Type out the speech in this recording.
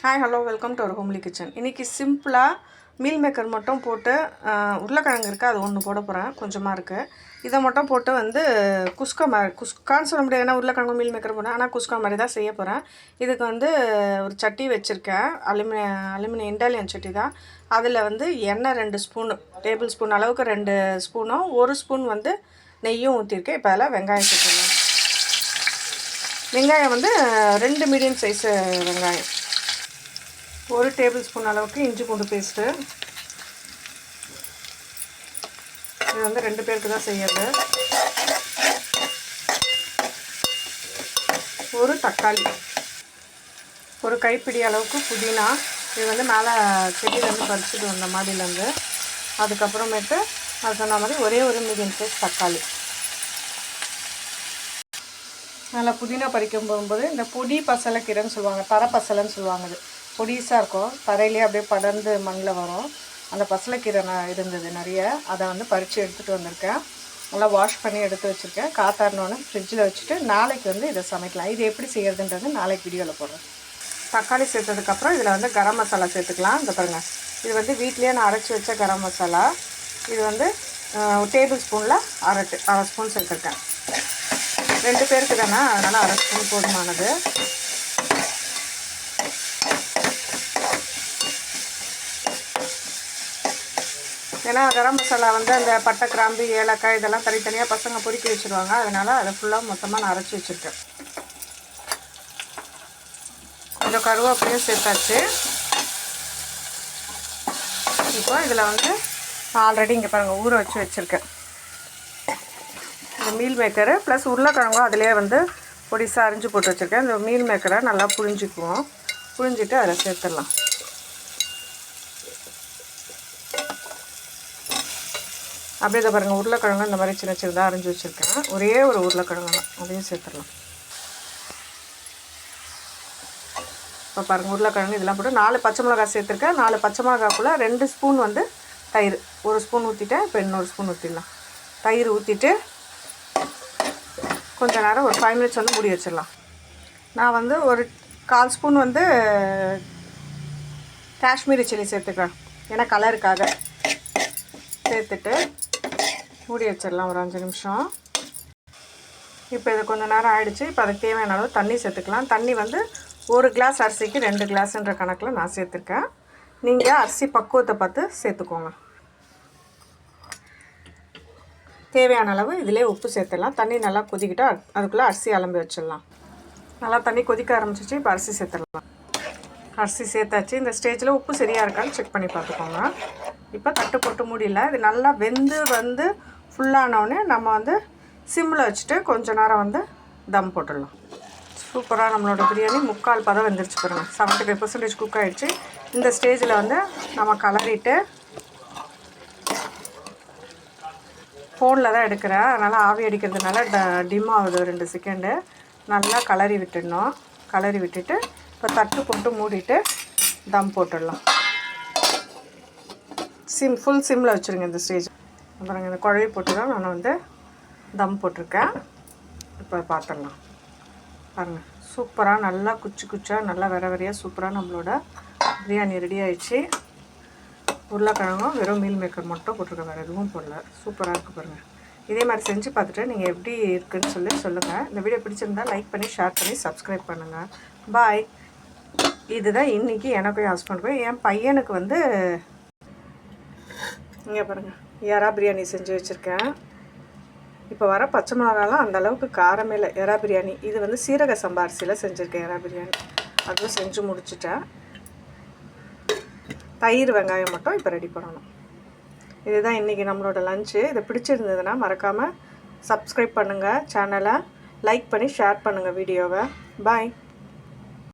Hi hello welcome to our homely kitchen. இன்றைக்கி சிம்பிளாக meal maker மட்டும் போட்டு உருளைக்கிழங்கு இருக்குது, அது ஒன்று போட போகிறேன், கொஞ்சமாக இருக்குது. இதை மட்டும் போட்டு குஸ்கான்னு சொல்ல முடியாது, ஏன்னா உருளைக்கிழங்கு மீல் மேக்கர் போனேன், ஆனால் குஸ்கா மாதிரி தான் செய்ய போகிறேன். இதுக்கு ஒரு சட்டி வச்சுருக்கேன், அலுமினியம் இண்டாலியன் சட்டி தான். அதில் எண்ணெய் 2 ஸ்பூனு, டேபிள் ஸ்பூன் அளவுக்கு 2 ஸ்பூனும் 1 ஸ்பூன் நெய்யும் ஊற்றிருக்கேன். இப்போ அதில் வெங்காயம் சேர்த்துக்கலாம். வெங்காயம் 2 மீடியம் சைஸு வெங்காயம், 1 டேபிள் ஸ்பூன் அளவுக்கு இஞ்சி பூண்டு பேஸ்ட்டு. இது 2 பேருக்கு தான் செய்யறது. ஒரு தக்காளி, ஒரு கைப்பிடி அளவுக்கு புதினா. இது மேலே செடியிலேருந்து பறிச்சுட்டு வந்த மாதிரிலேருந்து. அதுக்கப்புறமேட்டு அது சொன்ன மாதிரி ஒரே ஒரு மீடியம் சைஸ் தக்காளி. நல்லா புதினா பறிக்கும் போகும்போது இந்த பொடி பசலைக்கீரைன்னு சொல்லுவாங்க, தரை பசலைன்னு சொல்லுவாங்க. அது பொடிசாக இருக்கும், தரையிலே அப்படியே படர்ந்து மண்ணில் வரும். அந்த பசலைக்கீரை இருந்தது நிறைய, அதை பறித்து எடுத்துகிட்டு வந்திருக்கேன். நல்லா வாஷ் பண்ணி எடுத்து வச்சுருக்கேன். காத்தாடினோன்னு ஃப்ரிட்ஜில் வச்சுட்டு நாளைக்கு இதை சமைக்கலாம். இது எப்படி செய்கிறதுன்றது நாளைக்கு வீடியோவில் போடுறேன். தக்காளி சேர்த்ததுக்கப்புறம் இதில் கரம் மசாலா சேர்த்துக்கலாம். இந்த பாருங்கள், இது வீட்லேயே நான் அரைச்சி வச்ச கரம் மசாலா. இது டேபிள் ஸ்பூனில் அரை ஸ்பூன் சேர்த்துருக்கேன். 2 பேருக்கு தானே, அதனால் அரை ஸ்பூன் போதுமானது. ஏன்னா கரம் மசாலா அந்த பட்டை, கிராம்பு, ஏலக்காய் இதெல்லாம் தனித்தனியாக பசங்க பொறுக்கி வச்சுருவாங்க. அதனால் அதை ஃபுல்லாக மொத்தமாக நான் அரைச்சி வச்சுருக்கேன். கொஞ்சம் கருவேப்பிலையும் சேர்த்தாச்சு. இப்போ இதில் ஆல்ரெடி இங்கே பாருங்கள் ஊற வச்சு வச்சுருக்கேன் இந்த மீல் மேக்கரு ப்ளஸ் உருளைக்கிழங்கும் அதிலே பொடிசாக அரிஞ்சு போட்டு வச்சுருக்கேன். இந்த மீல் மேக்கரை நல்லா புழிஞ்சிக்குவோம். புழிஞ்சிட்டு அதில் சேர்த்துடலாம். அப்படியே இதை பாருங்கள், உருளைக்கிழங்கு இந்த மாதிரி சின்ன சின்னதாக அரிஞ்சு வச்சுருக்கேன். ஒரே ஒரு உருளைக்கிழங்கு தான், அதையும் சேர்த்துடலாம். இப்போ பாருங்கள், உருளைக்கிழங்கு இதெல்லாம் போட்டு 4 பச்சை மிளகாய் சேர்த்துருக்கேன். 4 பச்சை மிளகாக்குள்ளே 2 ஸ்பூன் தயிர், 1 ஸ்பூன் ஊற்றிட்டேன். இப்போ இன்னொரு ஸ்பூன் ஊற்றிடலாம். தயிர் ஊற்றிட்டு கொஞ்சம் நேரம் ஒரு 5 மினிட்ஸ் மூடி வச்சிடலாம். நான் ஒரு 1/4 ஸ்பூன் காஷ்மீரி சில்லி சேர்த்துக்கிறேன், ஏன்னா கலருக்காக. சேர்த்துட்டு மூடி வச்சிடலாம் ஒரு 5 நிமிஷம். இப்போ இது கொஞ்சம் நேரம் ஆகிடுச்சு. இப்போ அதுக்கு தேவையான அளவு தண்ணி சேர்த்துக்கலாம். தண்ணி 1 கிளாஸ் அரிசிக்கு 2 கிளாஸுன்ற கணக்கில் நான் சேர்த்துருக்கேன். நீங்கள் அரிசி பக்குவத்தை பார்த்து சேர்த்துக்கோங்க. தேவையான அளவு இதிலே உப்பு சேர்த்துடலாம். தண்ணி நல்லா கொதிக்கிட்டு அதுக்குள்ளே அரிசி அலம்பி வச்சிடலாம். நல்லா தண்ணி கொதிக்க ஆரம்பிச்சிச்சு. இப்போ அரிசி சேர்த்துடலாம். அரிசி சேர்த்தாச்சு. இந்த ஸ்டேஜில் உப்பு சரியாக இருக்கான்னு செக் பண்ணி பார்த்துக்கோங்க. இப்போ தட்டு போட்டு மூடியில் இது நல்லா வெந்து ஃபுல்லானோடனே நம்ம சிம்மில் வச்சுட்டு கொஞ்சம் நேரம் தம் போட்டுடலாம். சூப்பராக நம்மளோட பிரியாணி 3/4 பதம் வெந்துருச்சு பாருங்கள். 75% குக் ஆகிடுச்சு. இந்த ஸ்டேஜில் நம்ம கலரிட்டு, ஃபோனில் தான் எடுக்கிறேன், அதனால் ஆவி அடிக்கிறதுனால டிம் ஆகுது 2 செகண்டு. நல்லா கலரி விட்டுடணும். கலரி விட்டுட்டு இப்போ தட்டு போட்டு மூடிட்டு தம் போட்டுடலாம். ஃபுல் சிம்மில் வச்சுருங்க இந்த ஸ்டேஜ். அப்புறம் இந்த குழவி போட்டு தான் நான் தம் போட்டிருக்கேன். இப்போ பார்த்துடலாம். பாருங்கள், சூப்பராக நல்லா குச்சாக நல்லா வெறையாக சூப்பராக நம்மளோட பிரியாணி ரெடி ஆகிடுச்சு. உருளைக்கிழங்கும் வெறும் மீல் மேக்கர் மட்டும் போட்டிருக்கேன், வேறு எதுவும் போடல. சூப்பராக இருக்குது பாருங்கள். இதே மாதிரி செஞ்சு பார்த்துட்டு நீங்கள் எப்படி இருக்குதுன்னு சொல்லுங்கள். இந்த வீடியோ பிடிச்சிருந்தால் லைக் பண்ணி, ஷேர் பண்ணி, சப்ஸ்கிரைப் பண்ணுங்கள். பாய். இதுதான் இன்றைக்கி எனக்கும் என் ஹஸ்பண்டுக்கும். என் பையனுக்கு இங்கே பாருங்கள், எறா பிரியாணி செஞ்சு வச்சுருக்கேன். இப்போ வர பச்சை மிளகாலாம் அந்தளவுக்கு காரமே இல்லை. எறா பிரியாணி இது சீரக சம்பா அரிசியில் செஞ்சுருக்கேன். எறா பிரியாணி அதுவும் செஞ்சு முடிச்சுட்டேன். தயிர், வெங்காயம் மட்டும் இப்போ ரெடி பண்ணணும். இதுதான் இன்றைக்கி நம்மளோட லஞ்சு. இதை பிடிச்சிருந்ததுன்னா மறக்காமல் சப்ஸ்கிரைப் பண்ணுங்கள், சேனலை லைக் பண்ணி ஷேர் பண்ணுங்கள் வீடியோவை. பாய்.